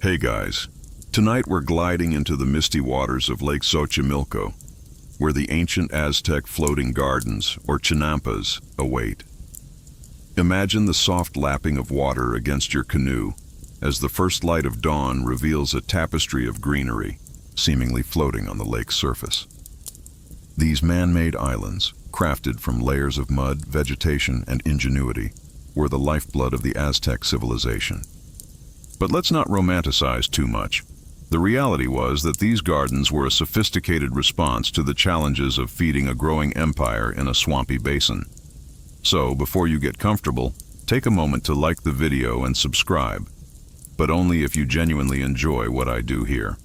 Hey guys, tonight we're gliding into the misty waters of Lake Xochimilco, where the ancient Aztec floating gardens, or chinampas, await. Imagine the soft lapping of water against your canoe as the first light of dawn reveals a tapestry of greenery, seemingly floating on the lake's surface. These man-made islands, crafted from layers of mud, vegetation, and ingenuity, were the lifeblood of the Aztec civilization. But let's not romanticize too much. The reality was that these gardens were a sophisticated response to the challenges of feeding a growing empire in a swampy basin. So, before you get comfortable, take a moment to like the video and subscribe, but only if you genuinely enjoy what I do here.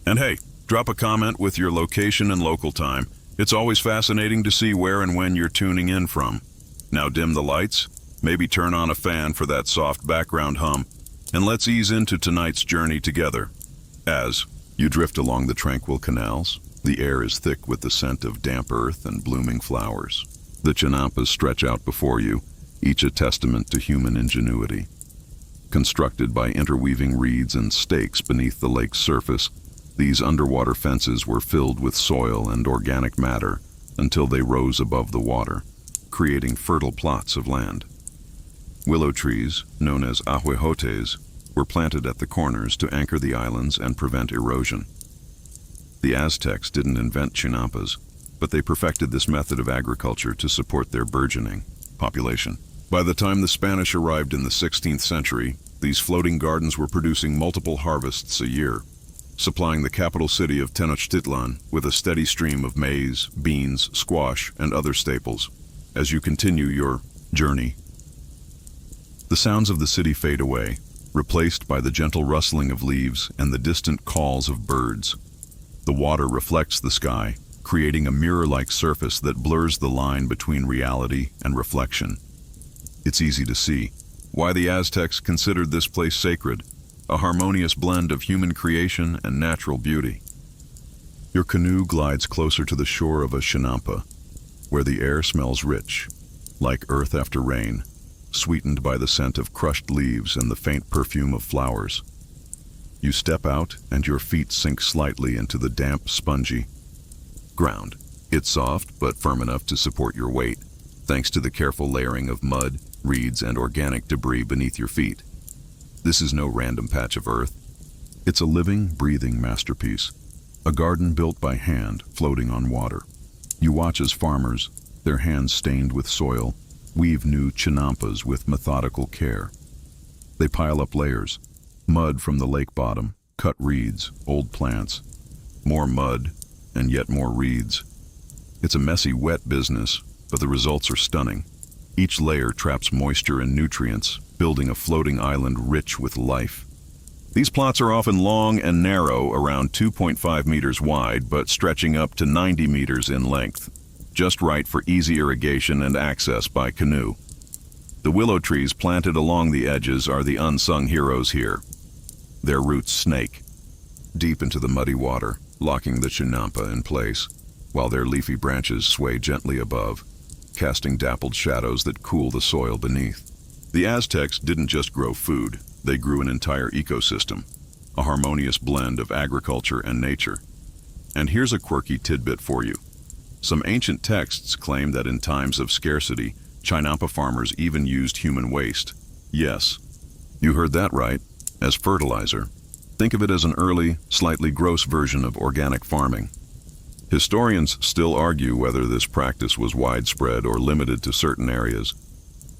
And hey, drop a comment with your location and local time. It's always fascinating to see where and when you're tuning in from. Now dim the lights, maybe turn on a fan for that soft background hum, and let's ease into tonight's journey together. As you drift along the tranquil canals, the air is thick with the scent of damp earth and blooming flowers. The chinampas stretch out before you, each a testament to human ingenuity. Constructed by interweaving reeds and stakes beneath the lake's surface, these underwater fences were filled with soil and organic matter until they rose above the water, creating fertile plots of land. Willow trees, known as ahuejotes, were planted at the corners to anchor the islands and prevent erosion. The Aztecs didn't invent chinampas, but they perfected this method of agriculture to support their burgeoning population. By the time the Spanish arrived in the 16th century, these floating gardens were producing multiple harvests a year, supplying the capital city of Tenochtitlan with a steady stream of maize, beans, squash, and other staples. As you continue your journey, the sounds of the city fade away, replaced by the gentle rustling of leaves and the distant calls of birds. The water reflects the sky, creating a mirror-like surface that blurs the line between reality and reflection. It's easy to see why the Aztecs considered this place sacred, a harmonious blend of human creation and natural beauty. Your canoe glides closer to the shore of a chinampa, where the air smells rich, like earth after rain, sweetened by the scent of crushed leaves and the faint perfume of flowers. You step out and your feet sink slightly into the damp, spongy ground. It's soft but firm enough to support your weight, thanks to the careful layering of mud, reeds, and organic debris beneath your feet. This is no random patch of earth. It's a living, breathing masterpiece, a garden built by hand, floating on water. You watch as farmers, their hands stained with soil, weave new chinampas with methodical care. They pile up layers, mud from the lake bottom, cut reeds, old plants, more mud, and yet more reeds. It's a messy, wet business, but the results are stunning. Each layer traps moisture and nutrients, building a floating island rich with life. These plots are often long and narrow, around 2.5 meters wide, but stretching up to 90 meters in length, just right for easy irrigation and access by canoe. The willow trees planted along the edges are the unsung heroes here. Their roots snake deep into the muddy water, locking the chinampa in place, while their leafy branches sway gently above, casting dappled shadows that cool the soil beneath. The Aztecs didn't just grow food, they grew an entire ecosystem, a harmonious blend of agriculture and nature. And here's a quirky tidbit for you. Some ancient texts claim that in times of scarcity, chinampa farmers even used human waste. Yes, you heard that right, as fertilizer. Think of it as an early, slightly gross version of organic farming. Historians still argue whether this practice was widespread or limited to certain areas,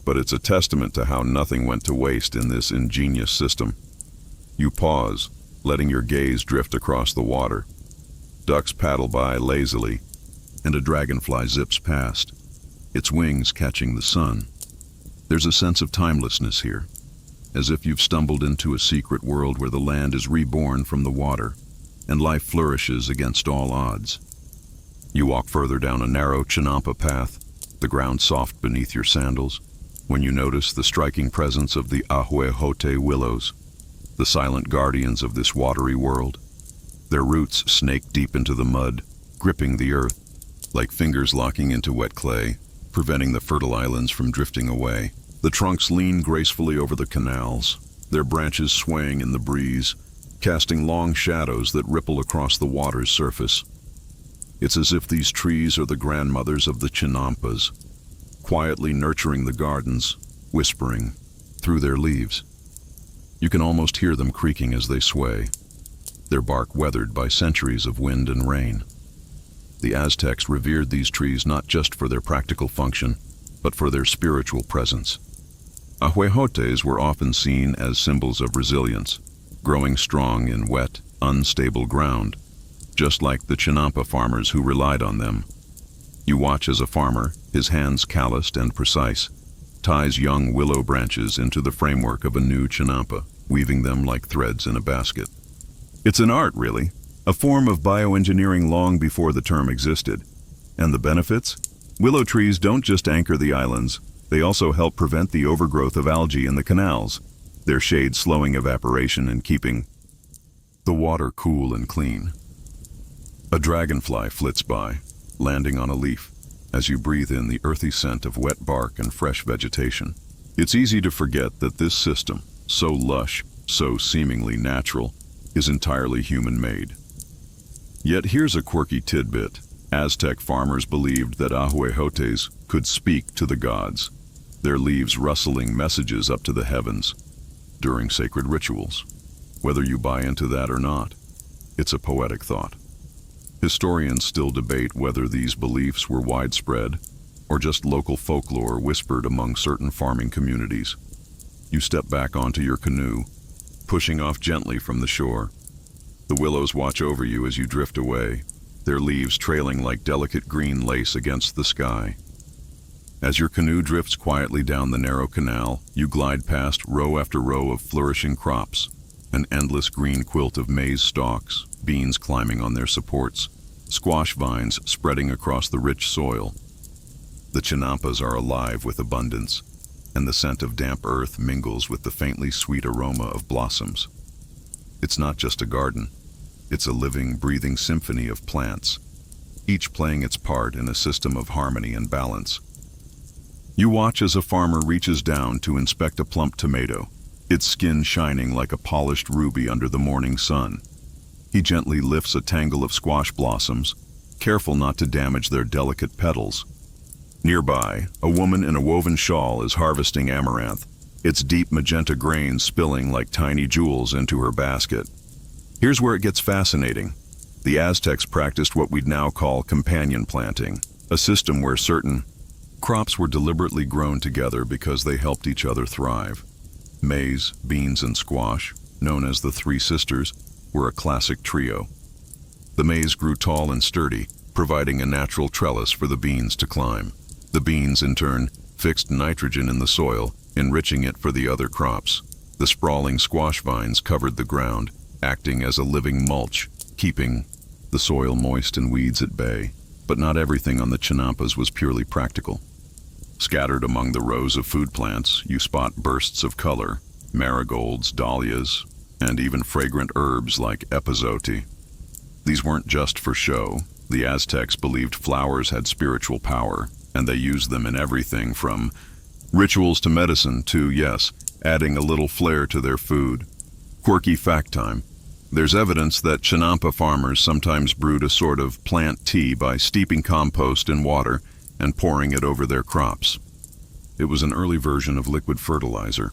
but it's a testament to how nothing went to waste in this ingenious system. You pause, letting your gaze drift across the water. Ducks paddle by lazily, and a dragonfly zips past, its wings catching the sun. There's a sense of timelessness here, as if you've stumbled into a secret world where the land is reborn from the water, and life flourishes against all odds. You walk further down a narrow chinampa path, the ground soft beneath your sandals, when you notice the striking presence of the ahuejote willows, the silent guardians of this watery world. Their roots snake deep into the mud, gripping the earth, like fingers locking into wet clay, preventing the fertile islands from drifting away. The trunks lean gracefully over the canals, their branches swaying in the breeze, casting long shadows that ripple across the water's surface. It's as if these trees are the grandmothers of the chinampas, quietly nurturing the gardens, whispering through their leaves. You can almost hear them creaking as they sway, their bark weathered by centuries of wind and rain. The Aztecs revered these trees not just for their practical function, but for their spiritual presence. Ahuejotes were often seen as symbols of resilience, growing strong in wet, unstable ground, just like the chinampa farmers who relied on them. You watch as a farmer, his hands calloused and precise, ties young willow branches into the framework of a new chinampa, weaving them like threads in a basket. It's an art, really, a form of bioengineering long before the term existed. And the benefits? Willow trees don't just anchor the islands, they also help prevent the overgrowth of algae in the canals, their shade slowing evaporation and keeping the water cool and clean. A dragonfly flits by, landing on a leaf, as you breathe in the earthy scent of wet bark and fresh vegetation. It's easy to forget that this system, so lush, so seemingly natural, is entirely human-made. Yet here's a quirky tidbit. Aztec farmers believed that Ahuejotes could speak to the gods, their leaves rustling messages up to the heavens during sacred rituals. Whether you buy into that or not, it's a poetic thought. Historians still debate whether these beliefs were widespread or just local folklore whispered among certain farming communities. You step back onto your canoe, pushing off gently from the shore. The willows watch over you as you drift away, their leaves trailing like delicate green lace against the sky. As your canoe drifts quietly down the narrow canal, you glide past row after row of flourishing crops, an endless green quilt of maize stalks, beans climbing on their supports, squash vines spreading across the rich soil. The chinampas are alive with abundance, and the scent of damp earth mingles with the faintly sweet aroma of blossoms. It's not just a garden, it's a living, breathing symphony of plants, each playing its part in a system of harmony and balance. You watch as a farmer reaches down to inspect a plump tomato, its skin shining like a polished ruby under the morning sun. He gently lifts a tangle of squash blossoms, careful not to damage their delicate petals. Nearby, a woman in a woven shawl is harvesting amaranth, its deep magenta grains spilling like tiny jewels into her basket. Here's where it gets fascinating. The Aztecs practiced what we'd now call companion planting, a system where certain crops were deliberately grown together because they helped each other thrive. Maize, beans, and squash, known as the Three Sisters, were a classic trio. The maize grew tall and sturdy, providing a natural trellis for the beans to climb. The beans, in turn, fixed nitrogen in the soil, enriching it for the other crops. The sprawling squash vines covered the ground, acting as a living mulch, keeping the soil moist and weeds at bay. But not everything on the chinampas was purely practical. Scattered among the rows of food plants, you spot bursts of color, marigolds, dahlias, and even fragrant herbs like epazote. These weren't just for show. The Aztecs believed flowers had spiritual power, and they used them in everything from rituals to medicine to, yes, adding a little flair to their food. Quirky fact time. There's evidence that chinampa farmers sometimes brewed a sort of plant tea by steeping compost in water and pouring it over their crops. It was an early version of liquid fertilizer,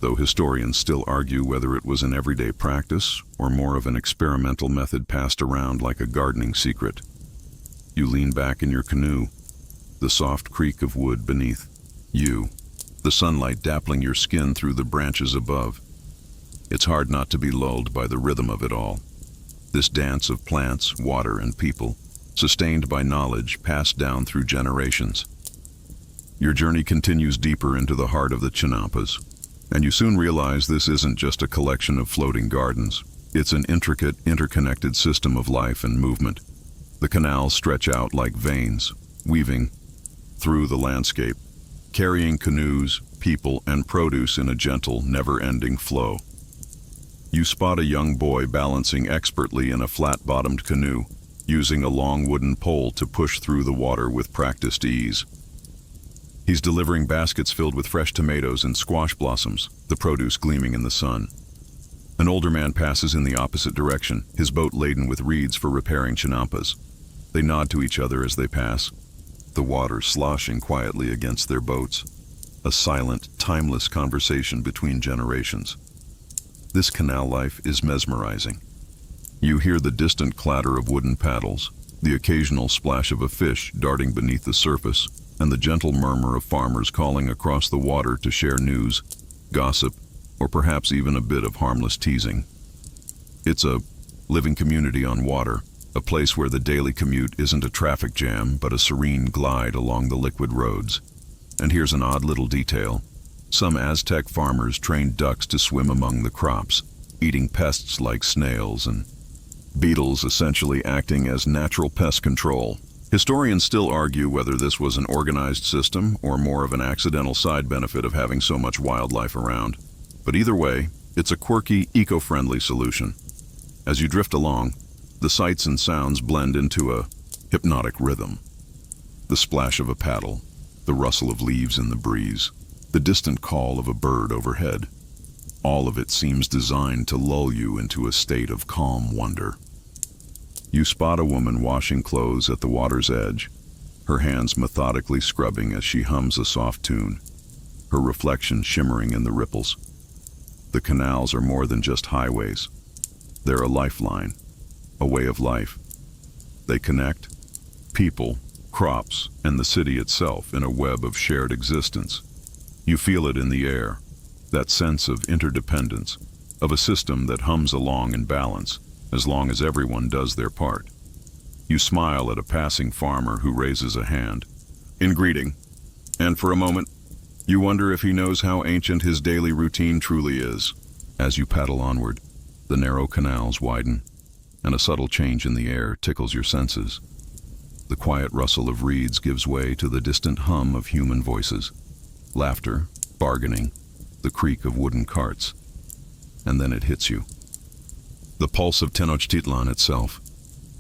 though historians still argue whether it was an everyday practice or more of an experimental method passed around like a gardening secret. You lean back in your canoe, the soft creak of wood beneath you, the sunlight dappling your skin through the branches above. It's hard not to be lulled by the rhythm of it all. This dance of plants, water, and people, sustained by knowledge passed down through generations. Your journey continues deeper into the heart of the chinampas, and you soon realize this isn't just a collection of floating gardens. It's an intricate, interconnected system of life and movement. The canals stretch out like veins, weaving through the landscape, carrying canoes, people, and produce in a gentle, never-ending flow. You spot a young boy balancing expertly in a flat-bottomed canoe, using a long wooden pole to push through the water with practiced ease. He's delivering baskets filled with fresh tomatoes and squash blossoms, the produce gleaming in the sun. An older man passes in the opposite direction, his boat laden with reeds for repairing chinampas. They nod to each other as they pass, the water sloshing quietly against their boats. A silent, timeless conversation between generations. This canal life is mesmerizing. You hear the distant clatter of wooden paddles, the occasional splash of a fish darting beneath the surface, and the gentle murmur of farmers calling across the water to share news, gossip, or perhaps even a bit of harmless teasing. It's a living community on water, a place where the daily commute isn't a traffic jam but a serene glide along the liquid roads. And here's an odd little detail. Some Aztec farmers trained ducks to swim among the crops, eating pests like snails and beetles, essentially acting as natural pest control. Historians still argue whether this was an organized system or more of an accidental side benefit of having so much wildlife around. But either way, it's a quirky, eco-friendly solution. As you drift along, the sights and sounds blend into a hypnotic rhythm. The splash of a paddle, the rustle of leaves in the breeze, the distant call of a bird overhead. All of it seems designed to lull you into a state of calm wonder. You spot a woman washing clothes at the water's edge, her hands methodically scrubbing as she hums a soft tune, her reflection shimmering in the ripples. The canals are more than just highways. They're a lifeline, a way of life. They connect people, crops, and the city itself in a web of shared existence. You feel it in the air, that sense of interdependence, of a system that hums along in balance, as long as everyone does their part. You smile at a passing farmer who raises a hand in greeting, and for a moment, you wonder if he knows how ancient his daily routine truly is. As you paddle onward, the narrow canals widen, and a subtle change in the air tickles your senses. The quiet rustle of reeds gives way to the distant hum of human voices, laughter, bargaining, the creak of wooden carts. And then it hits you. The pulse of Tenochtitlan itself.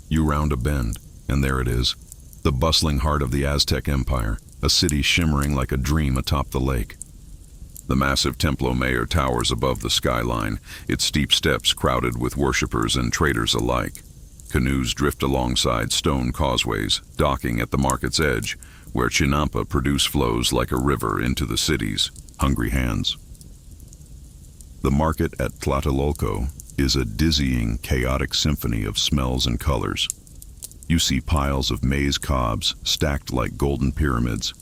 You round a bend, and there it is, the bustling heart of the Aztec Empire, a city shimmering like a dream atop the lake. The massive Templo Mayor towers above the skyline, its steep steps crowded with worshippers and traders alike. Canoes drift alongside stone causeways, docking at the market's edge, where chinampa produce flows like a river into the city's hungry hands. The market at Tlatelolco is a dizzying, chaotic symphony of smells and colors. You see piles of maize cobs stacked like golden pyramids,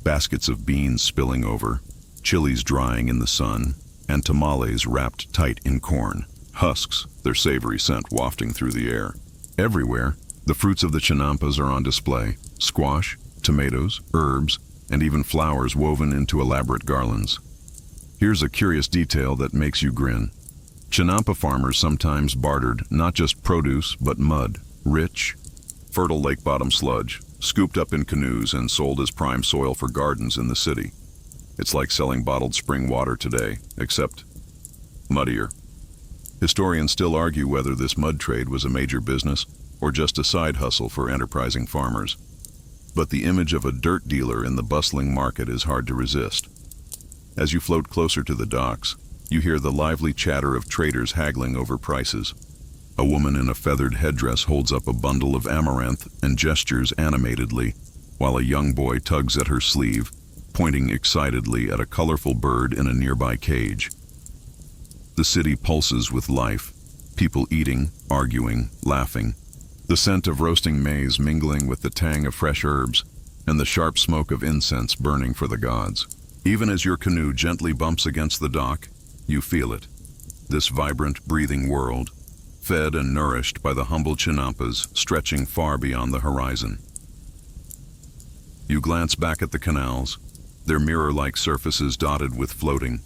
baskets of beans spilling over, chilies drying in the sun, and tamales wrapped tight in corn, husks, their savory scent wafting through the air. Everywhere, the fruits of the chinampas are on display: squash, tomatoes, herbs, and even flowers woven into elaborate garlands. Here's a curious detail that makes you grin. Chinampa farmers sometimes bartered not just produce, but mud, rich, fertile lake bottom sludge, scooped up in canoes and sold as prime soil for gardens in the city. It's like selling bottled spring water today, except muddier. Historians still argue whether this mud trade was a major business or just a side hustle for enterprising farmers. But the image of a dirt dealer in the bustling market is hard to resist. As you float closer to the docks, you hear the lively chatter of traders haggling over prices. A woman in a feathered headdress holds up a bundle of amaranth and gestures animatedly, while a young boy tugs at her sleeve, pointing excitedly at a colorful bird in a nearby cage. The city pulses with life, people eating, arguing, laughing, the scent of roasting maize mingling with the tang of fresh herbs, and the sharp smoke of incense burning for the gods. Even as your canoe gently bumps against the dock, you feel it. This vibrant, breathing world, fed and nourished by the humble chinampas stretching far beyond the horizon. You glance back at the canals, their mirror-like surfaces dotted with floating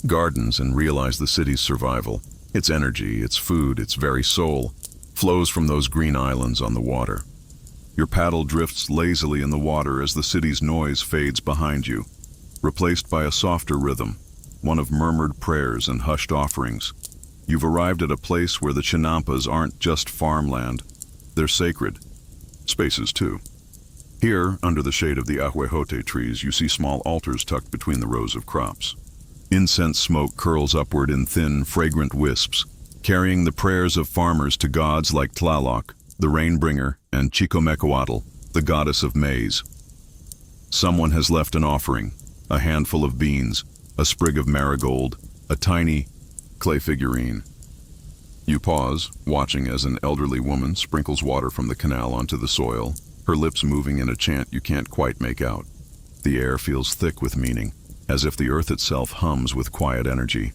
gardens, and realize the city's survival, its energy, its food, its very soul, flows from those green islands on the water. Your paddle drifts lazily in the water as the city's noise fades behind you, replaced by a softer rhythm, one of murmured prayers and hushed offerings. You've arrived at a place where the chinampas aren't just farmland, they're sacred spaces too. Here, under the shade of the ahuejote trees, you see small altars tucked between the rows of crops. Incense smoke curls upward in thin, fragrant wisps, carrying the prayers of farmers to gods like Tlaloc, the rain-bringer, and Chicomecoatl, the goddess of maize. Someone has left an offering, a handful of beans, a sprig of marigold, a tiny clay figurine. You pause, watching as an elderly woman sprinkles water from the canal onto the soil, her lips moving in a chant you can't quite make out. The air feels thick with meaning, as if the earth itself hums with quiet energy.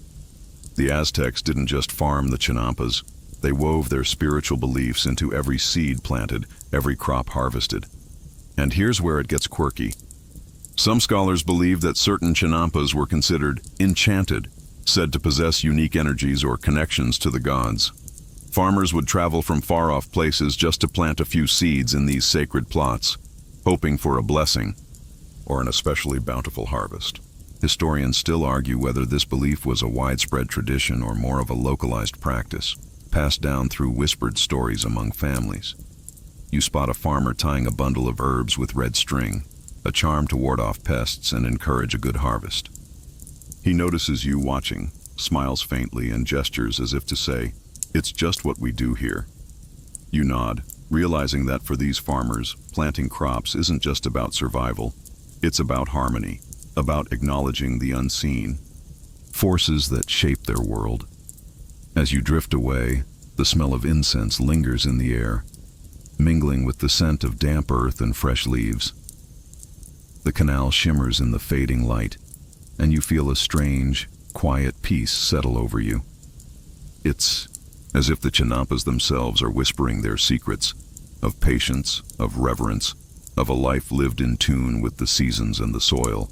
The Aztecs didn't just farm the chinampas, they wove their spiritual beliefs into every seed planted, every crop harvested. And here's where it gets quirky. Some scholars believe that certain chinampas were considered enchanted, said to possess unique energies or connections to the gods. Farmers would travel from far-off places just to plant a few seeds in these sacred plots, hoping for a blessing or an especially bountiful harvest. Historians still argue whether this belief was a widespread tradition or more of a localized practice, passed down through whispered stories among families. You spot a farmer tying a bundle of herbs with red string, a charm to ward off pests and encourage a good harvest. He notices you watching, smiles faintly, and gestures as if to say, "It's just what we do here." You nod, realizing that for these farmers, planting crops isn't just about survival, it's about harmony, about acknowledging the unseen, forces that shape their world. As you drift away, the smell of incense lingers in the air, mingling with the scent of damp earth and fresh leaves. The canal shimmers in the fading light, and you feel a strange, quiet peace settle over you. It's as if the chinampas themselves are whispering their secrets of patience, of reverence, of a life lived in tune with the seasons and the soil.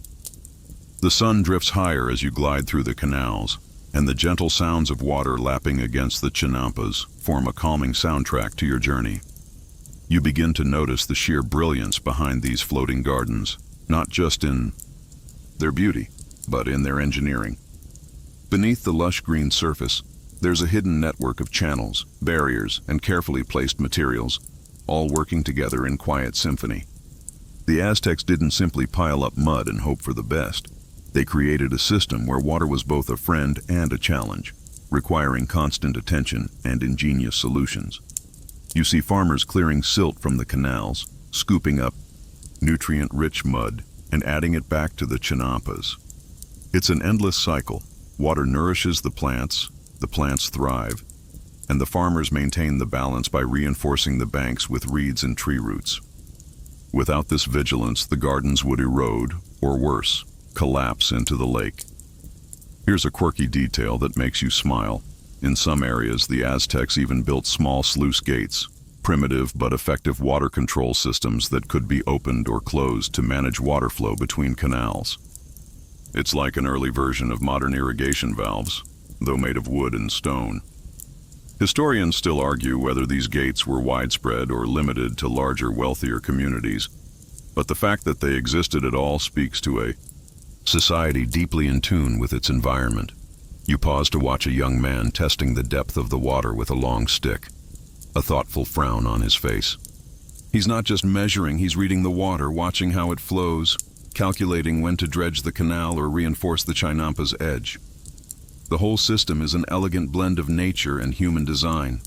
The sun drifts higher as you glide through the canals, and the gentle sounds of water lapping against the chinampas form a calming soundtrack to your journey. You begin to notice the sheer brilliance behind these floating gardens, not just in their beauty, but in their engineering. Beneath the lush green surface, there's a hidden network of channels, barriers, and carefully placed materials, all working together in quiet symphony. The Aztecs didn't simply pile up mud and hope for the best. They created a system where water was both a friend and a challenge, requiring constant attention and ingenious solutions. You see farmers clearing silt from the canals, scooping up nutrient-rich mud, and adding it back to the chinampas. It's an endless cycle. Water nourishes the plants thrive, and the farmers maintain the balance by reinforcing the banks with reeds and tree roots. Without this vigilance, the gardens would erode, or worse, collapse into the lake. Here's a quirky detail that makes you smile. In some areas, the Aztecs even built small sluice gates, primitive but effective water control systems that could be opened or closed to manage water flow between canals. It's like an early version of modern irrigation valves, though made of wood and stone. Historians still argue whether these gates were widespread or limited to larger, wealthier communities, but the fact that they existed at all speaks to a society deeply in tune with its environment. You pause to watch a young man testing the depth of the water with a long stick, a thoughtful frown on his face. He's not just measuring, he's reading the water, watching how it flows, calculating when to dredge the canal or reinforce the chinampa's edge. The whole system is an elegant blend of nature and human design.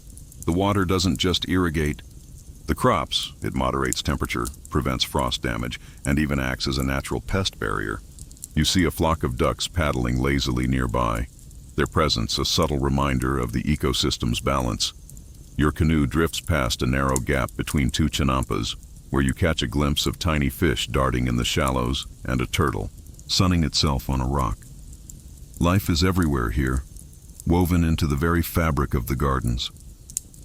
The water doesn't just irrigate the crops, it moderates temperature, prevents frost damage, and even acts as a natural pest barrier. You see a flock of ducks paddling lazily nearby, their presence a subtle reminder of the ecosystem's balance. Your canoe drifts past a narrow gap between two chinampas, where you catch a glimpse of tiny fish darting in the shallows and a turtle, sunning itself on a rock. Life is everywhere here, woven into the very fabric of the gardens.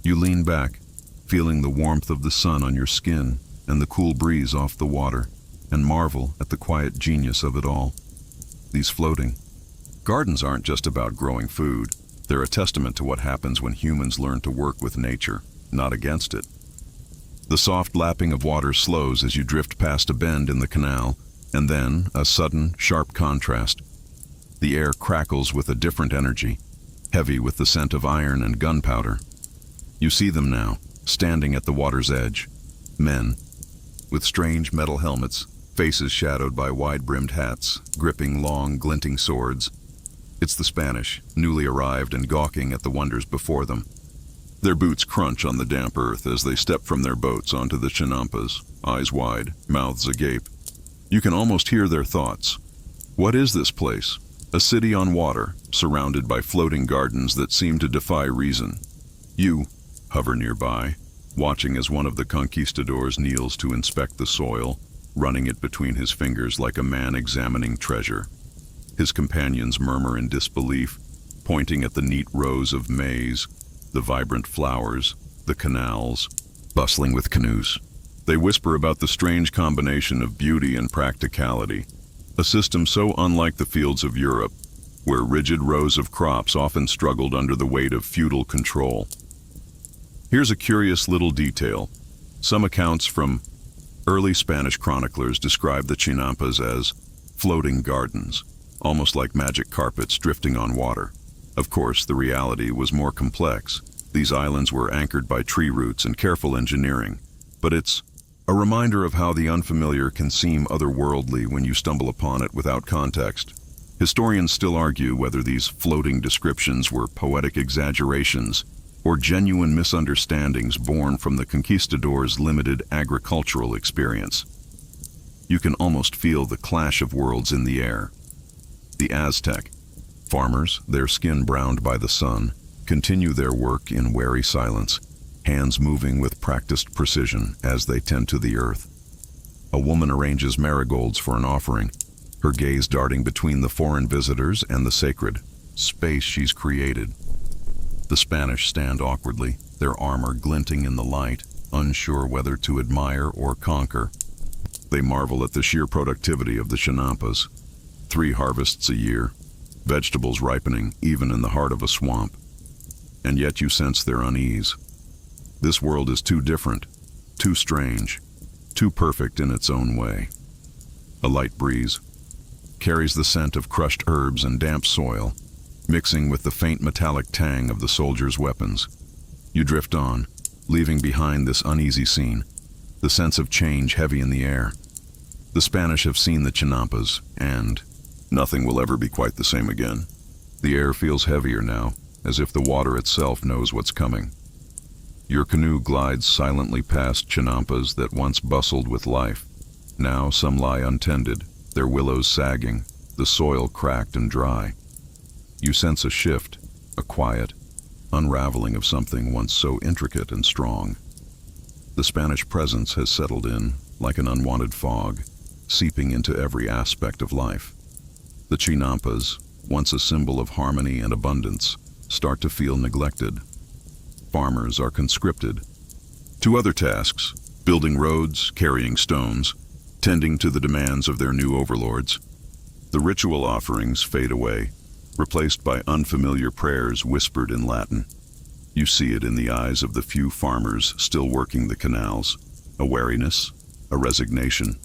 You lean back, feeling the warmth of the sun on your skin and the cool breeze off the water, and marvel at the quiet genius of it all. These floating gardens aren't just about growing food. They're a testament to what happens when humans learn to work with nature, not against it. The soft lapping of water slows as you drift past a bend in the canal, and then a sudden, sharp contrast. The air crackles with a different energy, heavy with the scent of iron and gunpowder. You see them now, standing at the water's edge. Men, with strange metal helmets, faces shadowed by wide-brimmed hats, gripping long, glinting swords. It's the Spanish, newly arrived and gawking at the wonders before them. Their boots crunch on the damp earth as they step from their boats onto the chinampas, eyes wide, mouths agape. You can almost hear their thoughts. What is this place? A city on water, surrounded by floating gardens that seem to defy reason. You hover nearby, watching as one of the conquistadors kneels to inspect the soil, running it between his fingers like a man examining treasure. His companions murmur in disbelief, pointing at the neat rows of maize, the vibrant flowers, the canals, bustling with canoes. They whisper about the strange combination of beauty and practicality, a system so unlike the fields of Europe, where rigid rows of crops often struggled under the weight of feudal control. Here's a curious little detail. Some accounts from early Spanish chroniclers describe the chinampas as floating gardens, almost like magic carpets drifting on water. Of course, the reality was more complex. These islands were anchored by tree roots and careful engineering, but it's a reminder of how the unfamiliar can seem otherworldly when you stumble upon it without context. Historians still argue whether these floating descriptions were poetic exaggerations or genuine misunderstandings born from the conquistadors' limited agricultural experience. You can almost feel the clash of worlds in the air. The Aztec farmers, their skin browned by the sun, continue their work in wary silence, hands moving with practiced precision as they tend to the earth. A woman arranges marigolds for an offering, her gaze darting between the foreign visitors and the sacred space she's created. The Spanish stand awkwardly, their armor glinting in the light, unsure whether to admire or conquer. They marvel at the sheer productivity of the chinampas. 3 harvests a year, vegetables ripening even in the heart of a swamp. And yet you sense their unease. This world is too different, too strange, too perfect in its own way. A light breeze carries the scent of crushed herbs and damp soil, mixing with the faint metallic tang of the soldiers' weapons. You drift on, leaving behind this uneasy scene, the sense of change heavy in the air. The Spanish have seen the chinampas, and nothing will ever be quite the same again. The air feels heavier now, as if the water itself knows what's coming. Your canoe glides silently past chinampas that once bustled with life. Now some lie untended, their willows sagging, the soil cracked and dry. You sense a shift, a quiet unraveling of something once so intricate and strong. The Spanish presence has settled in, like an unwanted fog, seeping into every aspect of life. The chinampas, once a symbol of harmony and abundance, start to feel neglected. Farmers are conscripted to other tasks, building roads, carrying stones, tending to the demands of their new overlords. The ritual offerings fade away, replaced by unfamiliar prayers whispered in Latin. You see it in the eyes of the few farmers still working the canals, a wariness, a resignation.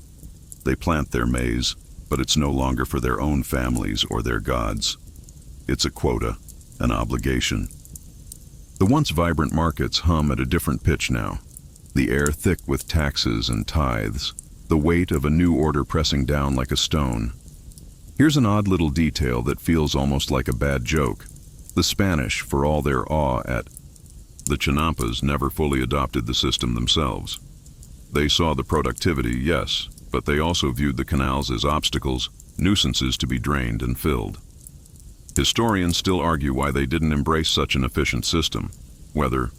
They plant their maize, but it's no longer for their own families or their gods. It's a quota, an obligation. The once vibrant markets hum at a different pitch now, the air thick with taxes and tithes, the weight of a new order pressing down like a stone. Here's an odd little detail that feels almost like a bad joke. The Spanish, for all their awe at the chinampas, never fully adopted the system themselves. They saw the productivity, yes, but they also viewed the canals as obstacles, nuisances to be drained and filled. Historians still argue why they didn't embrace such an efficient system, whether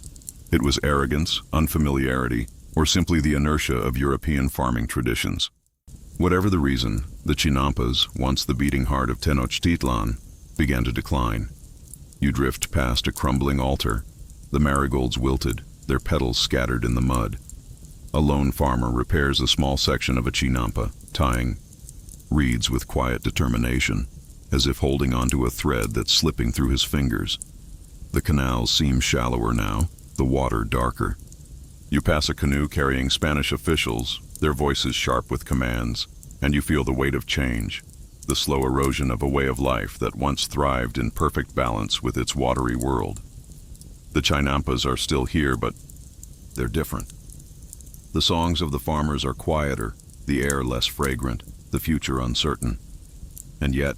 it was arrogance, unfamiliarity, or simply the inertia of European farming traditions. Whatever the reason, the chinampas, once the beating heart of Tenochtitlan, began to decline. You drift past a crumbling altar, the marigolds wilted, their petals scattered in the mud. A lone farmer repairs a small section of a chinampa, tying reeds with quiet determination, as if holding onto a thread that's slipping through his fingers. The canals seem shallower now, the water darker. You pass a canoe carrying Spanish officials, their voices sharp with commands, and you feel the weight of change, the slow erosion of a way of life that once thrived in perfect balance with its watery world. The chinampas are still here, but they're different. The songs of the farmers are quieter, the air less fragrant, the future uncertain. And yet,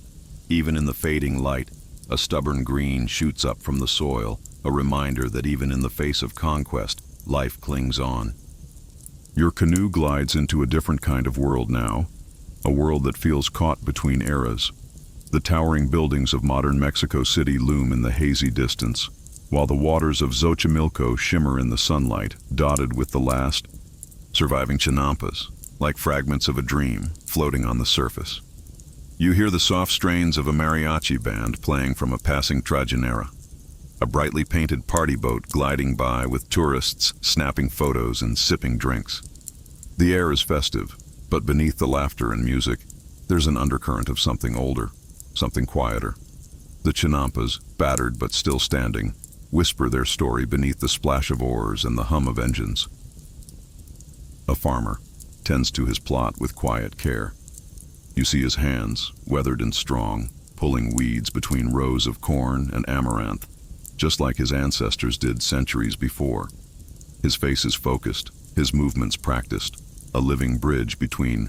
even in the fading light, A stubborn green shoots up from the soil, a reminder that even in the face of conquest, life clings on. Your canoe glides into a different kind of world now, a world that feels caught between eras. The towering buildings of modern Mexico City loom in the hazy distance, while the waters of Xochimilco shimmer in the sunlight, dotted with the last surviving chinampas, like fragments of a dream floating on the surface. You hear the soft strains of a mariachi band playing from a passing trajinera, a brightly painted party boat gliding by with tourists snapping photos and sipping drinks. The air is festive, but beneath the laughter and music, there's an undercurrent of something older, something quieter. The chinampas, battered but still standing, whisper their story beneath the splash of oars and the hum of engines. A farmer tends to his plot with quiet care. You see his hands, weathered and strong, pulling weeds between rows of corn and amaranth, just like his ancestors did centuries before. His face is focused, his movements practiced, a living bridge between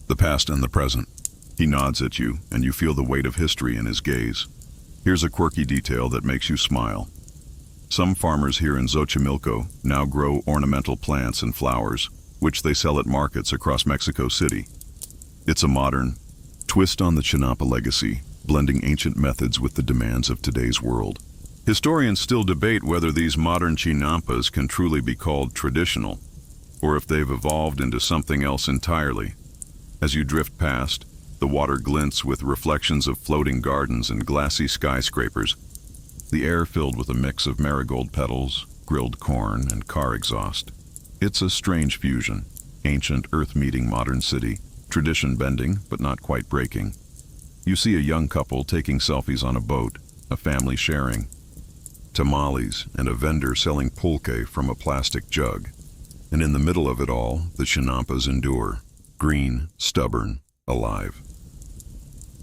the past and the present. He nods at you, and you feel the weight of history in his gaze. Here's a quirky detail that makes you smile. Some farmers here in Xochimilco now grow ornamental plants and flowers, which they sell at markets across Mexico City. It's a modern twist on the chinampa legacy, blending ancient methods with the demands of today's world. Historians still debate whether these modern chinampas can truly be called traditional, or if they've evolved into something else entirely. As you drift past, the water glints with reflections of floating gardens and glassy skyscrapers, the air filled with a mix of marigold petals, grilled corn, and car exhaust. It's a strange fusion, ancient earth meeting modern city, tradition bending but not quite breaking. You see a young couple taking selfies on a boat, a family sharing tamales, and a vendor selling pulque from a plastic jug. And in the middle of it all, the chinampas endure, green, stubborn, alive.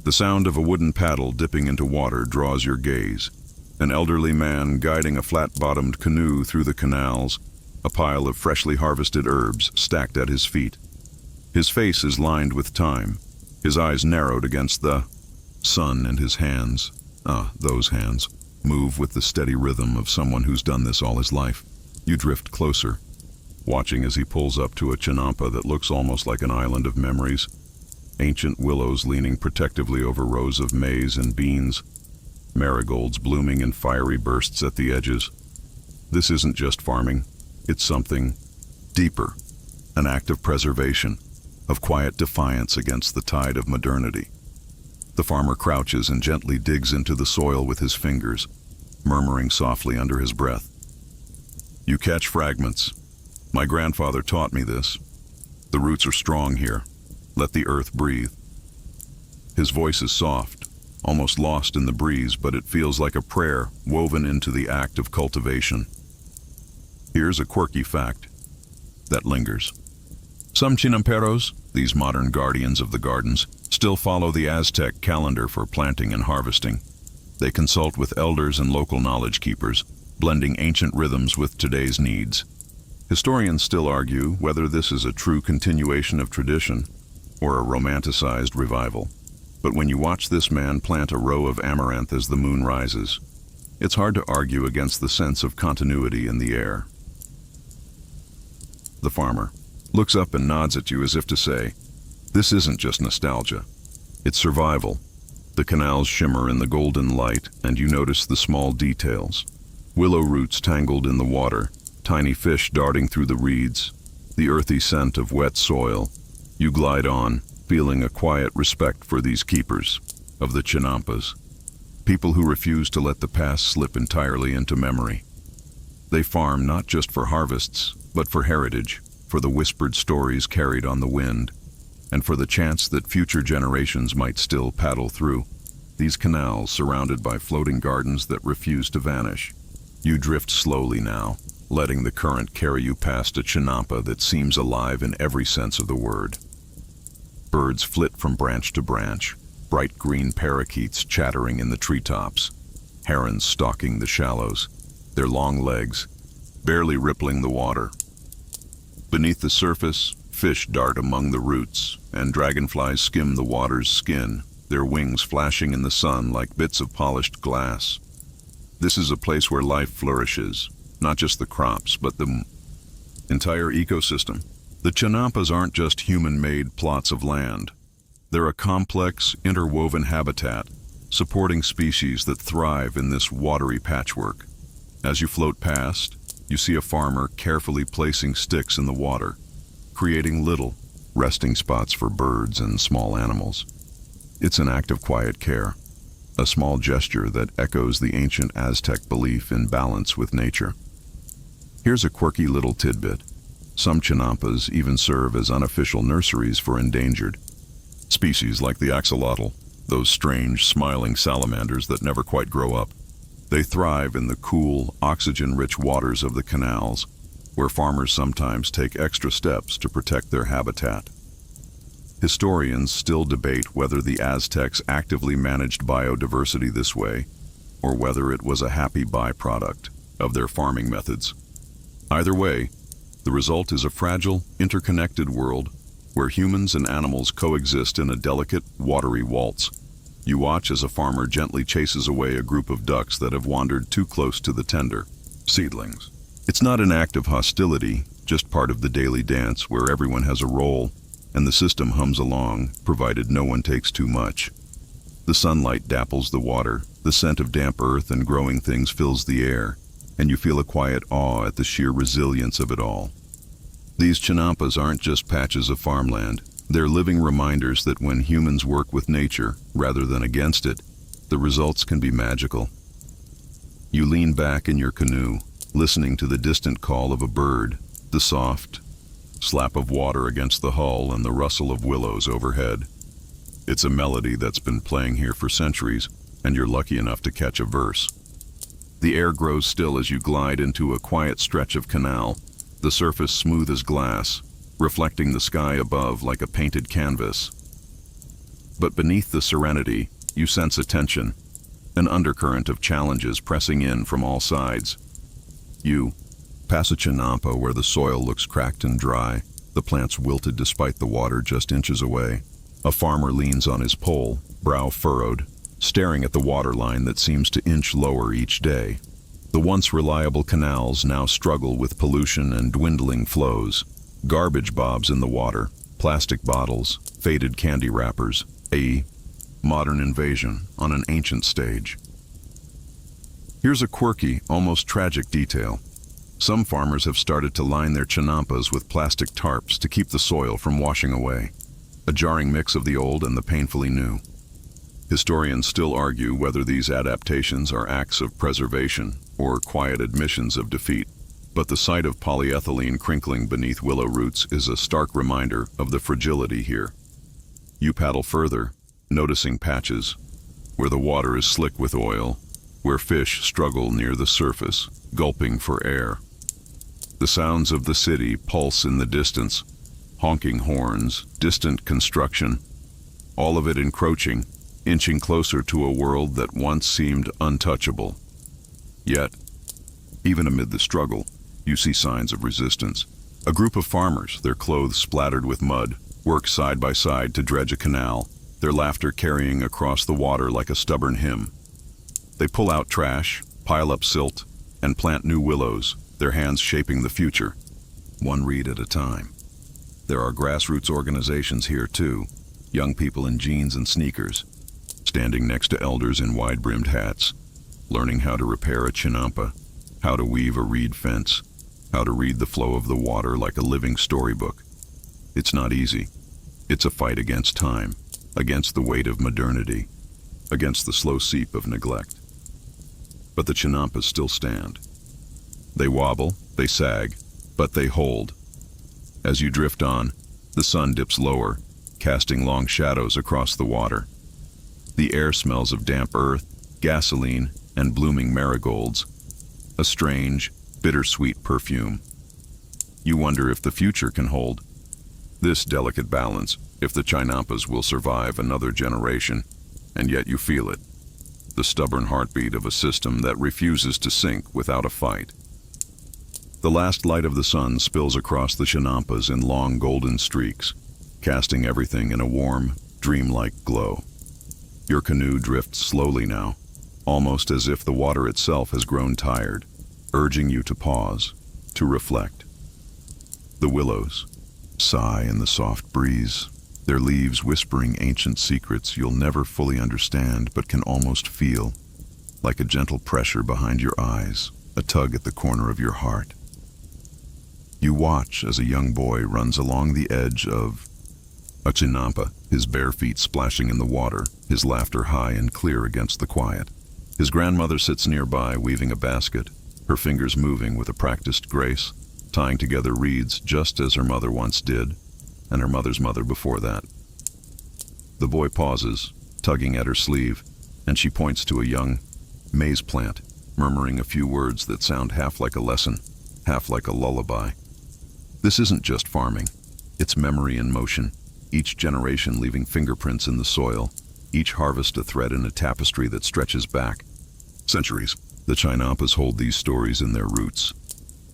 The sound of a wooden paddle dipping into water draws your gaze. An elderly man guiding a flat-bottomed canoe through the canals, a pile of freshly harvested herbs stacked at his feet. His face is lined with time, his eyes narrowed against the sun, and his hands, those hands, move with the steady rhythm of someone who's done this all his life. You drift closer, watching as he pulls up to a chinampa that looks almost like an island of memories. Ancient willows leaning protectively over rows of maize and beans, marigolds blooming in fiery bursts at the edges. This isn't just farming, it's something deeper, an act of preservation, of quiet defiance against the tide of modernity. The farmer crouches and gently digs into the soil with his fingers, murmuring softly under his breath. You catch fragments. My grandfather taught me this. The roots are strong here. Let the earth breathe. His voice is soft, almost lost in the breeze, but it feels like a prayer woven into the act of cultivation. Here's a quirky fact that lingers. Some chinamperos, these modern guardians of the gardens, still follow the Aztec calendar for planting and harvesting. They consult with elders and local knowledge keepers, blending ancient rhythms with today's needs. Historians still argue whether this is a true continuation of tradition or a romanticized revival. But when you watch this man plant a row of amaranth as the moon rises, it's hard to argue against the sense of continuity in the air. The farmer looks up and nods at you as if to say, this isn't just nostalgia, it's survival. The canals shimmer in the golden light, and you notice the small details. Willow roots tangled in the water, tiny fish darting through the reeds, the earthy scent of wet soil. You glide on, feeling a quiet respect for these keepers of the chinampas, people who refuse to let the past slip entirely into memory. They farm not just for harvests, but for heritage, for the whispered stories carried on the wind, and for the chance that future generations might still paddle through these canals surrounded by floating gardens that refuse to vanish. You drift slowly now, letting the current carry you past a chinampa that seems alive in every sense of the word. Birds flit from branch to branch, bright green parakeets chattering in the treetops, herons stalking the shallows, their long legs barely rippling the water. Beneath the surface, fish dart among the roots, and dragonflies skim the water's skin, their wings flashing in the sun like bits of polished glass. This is a place where life flourishes, not just the crops, but the entire ecosystem. The chinampas aren't just human-made plots of land. They're a complex, interwoven habitat, supporting species that thrive in this watery patchwork. As you float past, you see a farmer carefully placing sticks in the water, creating little resting spots for birds and small animals. It's an act of quiet care, a small gesture that echoes the ancient Aztec belief in balance with nature. Here's a quirky little tidbit. Some chinampas even serve as unofficial nurseries for endangered species like the axolotl, those strange, smiling salamanders that never quite grow up. They thrive in the cool, oxygen-rich waters of the canals, where farmers sometimes take extra steps to protect their habitat. Historians still debate whether the Aztecs actively managed biodiversity this way, or whether it was a happy byproduct of their farming methods. Either way, the result is a fragile, interconnected world where humans and animals coexist in a delicate, watery waltz. You watch as a farmer gently chases away a group of ducks that have wandered too close to the tender seedlings. It's not an act of hostility, just part of the daily dance where everyone has a role and the system hums along, provided no one takes too much. The sunlight dapples the water, the scent of damp earth and growing things fills the air, and you feel a quiet awe at the sheer resilience of it all. These chinampas aren't just patches of farmland. They're living reminders that when humans work with nature, rather than against it, the results can be magical. You lean back in your canoe, listening to the distant call of a bird, the soft slap of water against the hull and the rustle of willows overhead. It's a melody that's been playing here for centuries, and you're lucky enough to catch a verse. The air grows still as you glide into a quiet stretch of canal, the surface smooth as glass, reflecting the sky above like a painted canvas. But beneath the serenity, you sense a tension, an undercurrent of challenges pressing in from all sides. You pass a chinampa where the soil looks cracked and dry, the plants wilted despite the water just inches away. A farmer leans on his pole, brow furrowed, staring at the water line that seems to inch lower each day. The once reliable canals now struggle with pollution and dwindling flows. Garbage bobs in the water, plastic bottles, faded candy wrappers, a modern invasion on an ancient stage. Here's a quirky, almost tragic detail. Some farmers have started to line their chinampas with plastic tarps to keep the soil from washing away, a jarring mix of the old and the painfully new. Historians still argue whether these adaptations are acts of preservation or quiet admissions of defeat, but the sight of polyethylene crinkling beneath willow roots is a stark reminder of the fragility here. You paddle further, noticing patches where the water is slick with oil, where fish struggle near the surface, gulping for air. The sounds of the city pulse in the distance, honking horns, distant construction, all of it encroaching, inching closer to a world that once seemed untouchable. Yet, even amid the struggle, you see signs of resistance. A group of farmers, their clothes splattered with mud, work side by side to dredge a canal, their laughter carrying across the water like a stubborn hymn. They pull out trash, pile up silt, and plant new willows, their hands shaping the future, one reed at a time. There are grassroots organizations here too, young people in jeans and sneakers, standing next to elders in wide-brimmed hats, learning how to repair a chinampa, how to weave a reed fence, how to read the flow of the water like a living storybook. It's not easy. It's a fight against time, against the weight of modernity, against the slow seep of neglect. But the chinampas still stand. They wobble, they sag, but they hold. As you drift on, the sun dips lower, casting long shadows across the water. The air smells of damp earth, gasoline, and blooming marigolds, a strange, bittersweet perfume. You wonder if the future can hold this delicate balance, if the chinampas will survive another generation, and yet you feel it, the stubborn heartbeat of a system that refuses to sink without a fight. The last light of the sun spills across the chinampas in long golden streaks, casting everything in a warm, dreamlike glow. Your canoe drifts slowly now, almost as if the water itself has grown tired, urging you to pause, to reflect. The willows sigh in the soft breeze, their leaves whispering ancient secrets you'll never fully understand but can almost feel, like a gentle pressure behind your eyes, a tug at the corner of your heart. You watch as a young boy runs along the edge of a chinampa, his bare feet splashing in the water, his laughter high and clear against the quiet. His grandmother sits nearby, weaving a basket, her fingers moving with a practiced grace, tying together reeds just as her mother once did, and her mother's mother before that. The boy pauses, tugging at her sleeve, and she points to a young maize plant, murmuring a few words that sound half like a lesson, half like a lullaby. This isn't just farming, it's memory in motion, each generation leaving fingerprints in the soil, each harvest a thread in a tapestry that stretches back centuries. The chinampas hold these stories in their roots,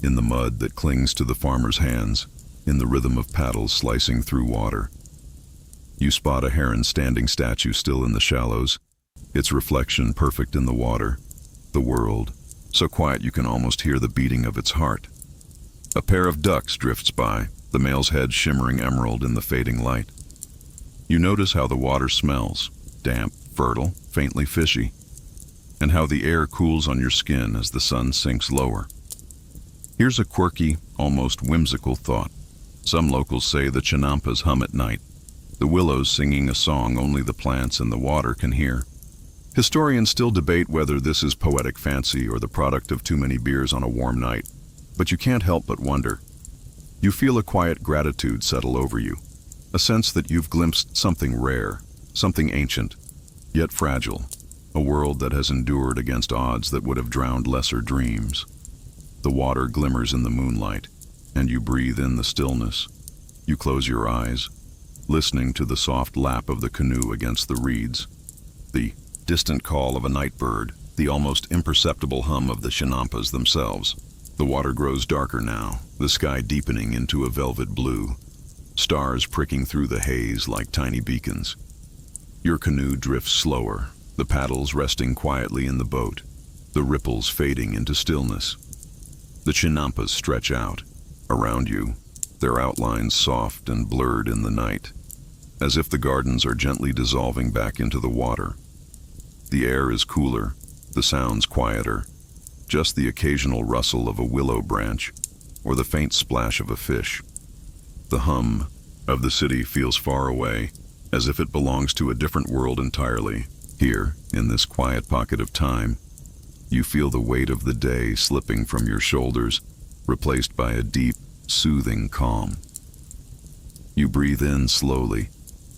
in the mud that clings to the farmer's hands, in the rhythm of paddles slicing through water. You spot a heron standing statue still in the shallows, its reflection perfect in the water, the world, so quiet you can almost hear the beating of its heart. A pair of ducks drifts by, the male's head shimmering emerald in the fading light. You notice how the water smells, damp, fertile, faintly fishy, and how the air cools on your skin as the sun sinks lower. Here's a quirky, almost whimsical thought. Some locals say the chinampas hum at night, the willows singing a song only the plants and the water can hear. Historians still debate whether this is poetic fancy or the product of too many beers on a warm night, but you can't help but wonder. You feel a quiet gratitude settle over you, a sense that you've glimpsed something rare, something ancient, yet fragile, a world that has endured against odds that would have drowned lesser dreams. The water glimmers in the moonlight, and you breathe in the stillness. You close your eyes, listening to the soft lap of the canoe against the reeds, the distant call of a night bird, the almost imperceptible hum of the chinampas themselves. The water grows darker now, the sky deepening into a velvet blue, stars pricking through the haze like tiny beacons. Your canoe drifts slower, the paddles resting quietly in the boat, the ripples fading into stillness. The chinampas stretch out, around you, their outlines soft and blurred in the night, as if the gardens are gently dissolving back into the water. The air is cooler, the sounds quieter, just the occasional rustle of a willow branch or the faint splash of a fish. The hum of the city feels far away, as if it belongs to a different world entirely. Here, in this quiet pocket of time, you feel the weight of the day slipping from your shoulders, replaced by a deep, soothing calm. You breathe in slowly,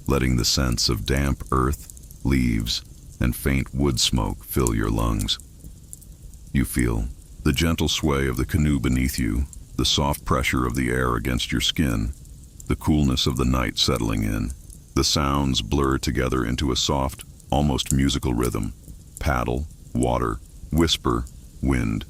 letting the scents of damp earth, leaves, and faint wood smoke fill your lungs. You feel the gentle sway of the canoe beneath you, the soft pressure of the air against your skin, the coolness of the night settling in. The sounds blur together into a soft, almost musical rhythm. Paddle, water, whisper, wind.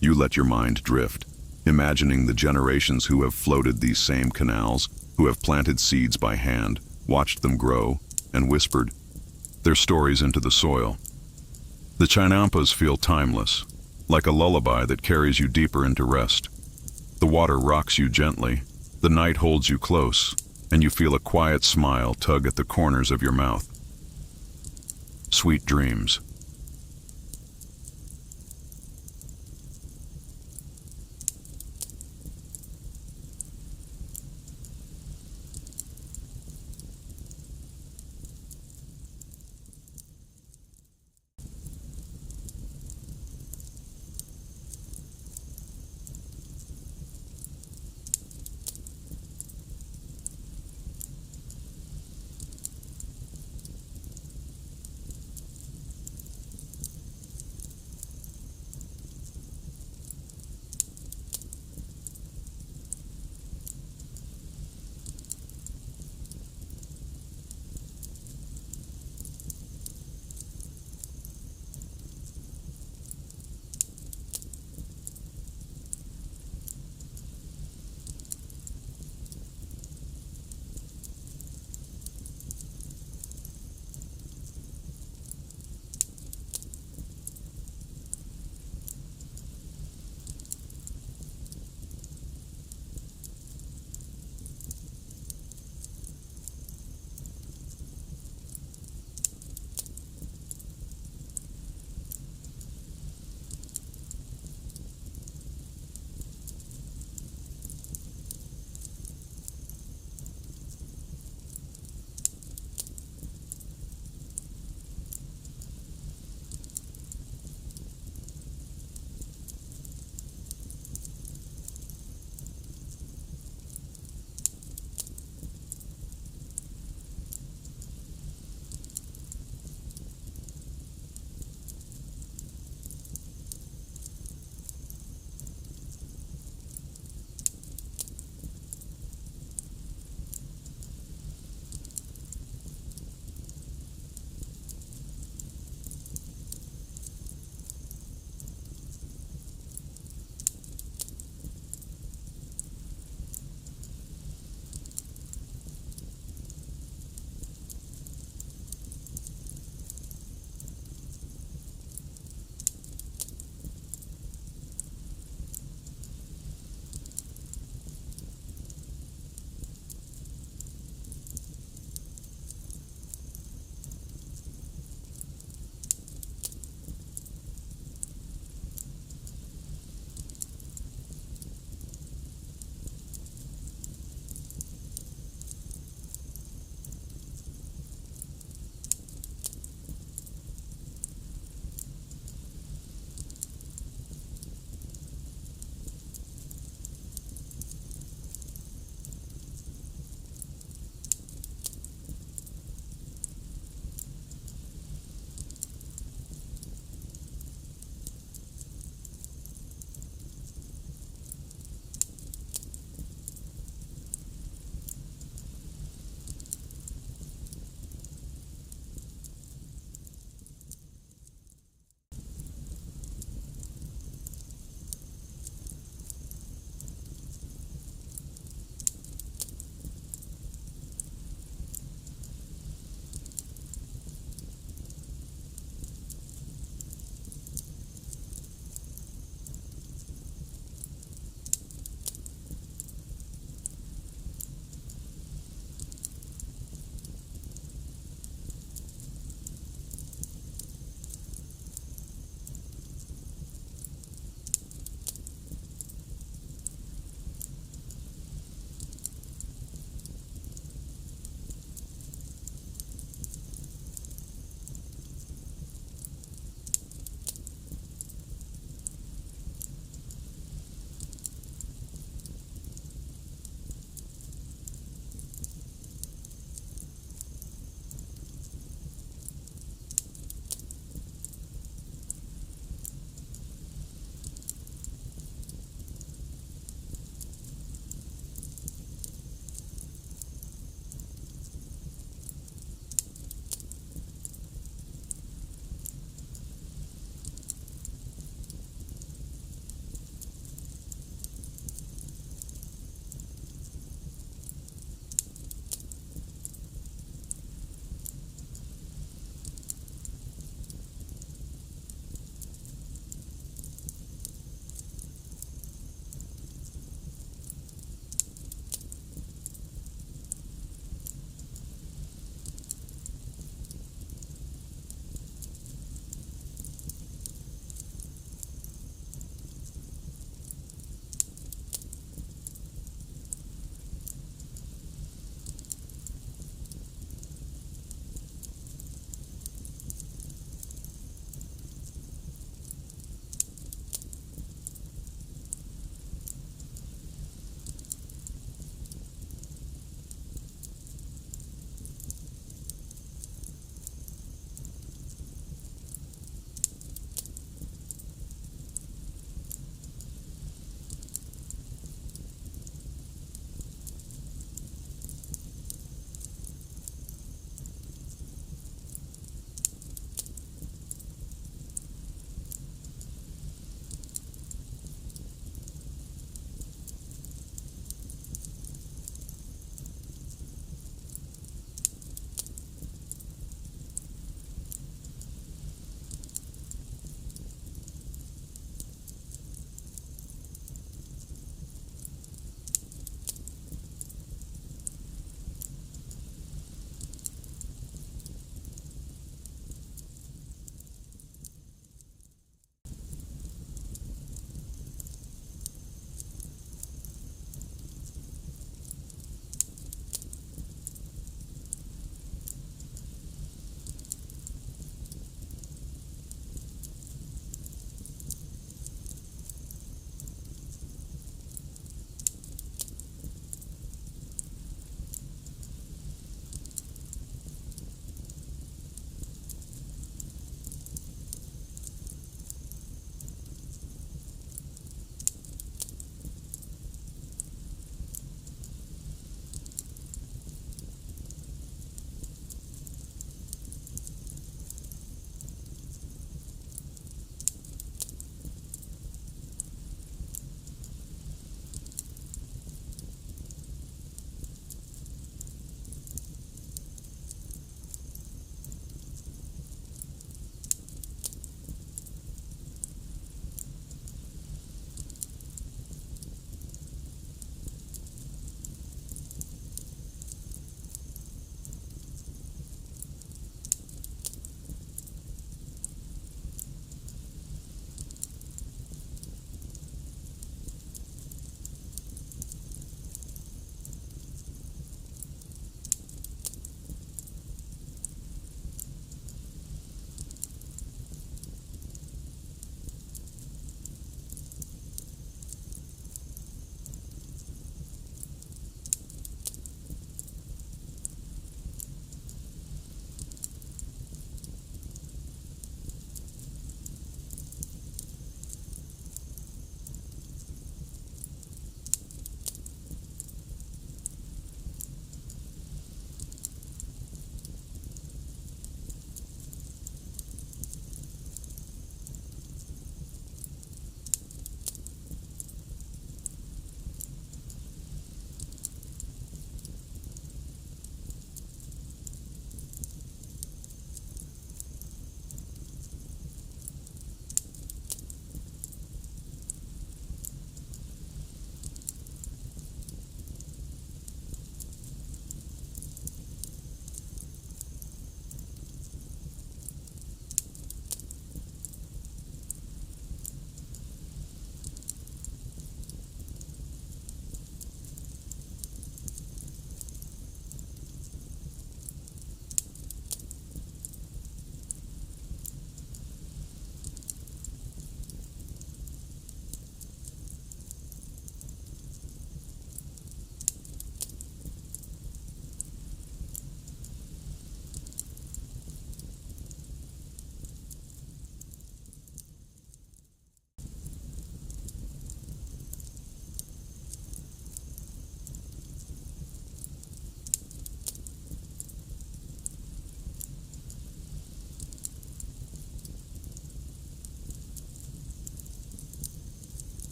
You let your mind drift, imagining the generations who have floated these same canals, who have planted seeds by hand, watched them grow, and whispered their stories into the soil. The chinampas feel timeless, like a lullaby that carries you deeper into rest. The water rocks you gently, the night holds you close, and you feel a quiet smile tug at the corners of your mouth. Sweet dreams.